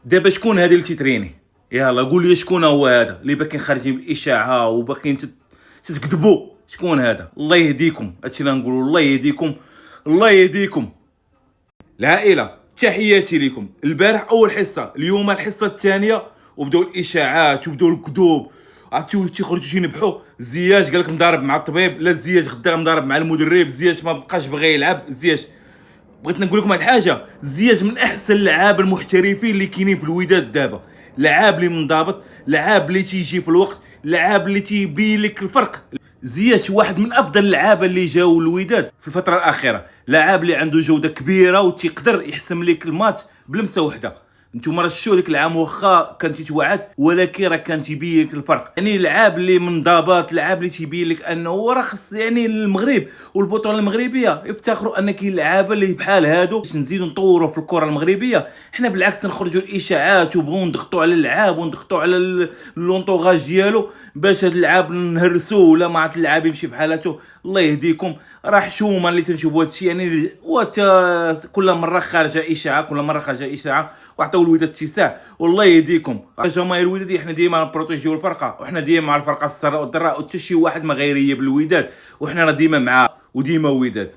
دابا شكون هذا اللي تيتريني؟ يلا قول لي شكون هو هذا اللي باقيين خارجين بالاشاعه وباقيين تتكذبوا؟ شكون هذا؟ الله يهديكم. هادشي اللي نقولوا، الله يهديكم، الله يهديكم. العائله تحياتي لكم. البارح اول حصه، اليوم الحصه الثانيه، وبداو الاشاعات وبداو الكذوب. عرفتي تيخرجوا تينبحوا. زياش قال لك مضارب مع الطبيب، لا زياش غدا مضارب مع المدرب، زياش ما بقاش باغي يلعب. زياش بغيت نقول لكم واحد الحاجه، زياش من احسن اللعابه المحترفين اللي كاينين في الوداد دابا. لعاب اللي منضبط، لعاب اللي تيجي في الوقت، لعاب اللي تيبين لك الفرق. زياش واحد من افضل اللعابه اللي جاوا الوداد في الفتره الاخيره، لعاب اللي عنده جوده كبيره وتيقدر يحسم لك الماتش بلمسه وحده. نتوما راه شفتوا ديك العام واخا كان تيتوعد، ولكن راه كان تيبين لك الفرق. يعني لعاب اللي منضبط، لعاب اللي تيبين لك انه راه خص يعني المغرب والبطوله المغربيه يفتخروا ان كاين لعابه اللي بحال هادو باش نزيدوا نطوروا في الكره المغربيه. حنا بالعكس نخرجوا الاشاعات وبغوا نضغطوا على اللعاب ونضغطوا على لونطوغاج ديالو باش هاد اللعاب نهرسوه ولا ما عرفت اللعاب يمشي بحالته. الله يهديكم. راه حشومه اللي تنشوفوا هادشي يعني كل مره خارجه اشاعه، كل مره خارجه اشاعه، وعطاو الوداد اتساع. والله يهديكم جماهير الوداد، احنا ديما نبروتيجيو الفرقه، وحنا ديما مع الفرقه السراء والضراء، وحتى شي واحد ما غيريب الوداد، وحنا راه ديما معاه وديما وداد.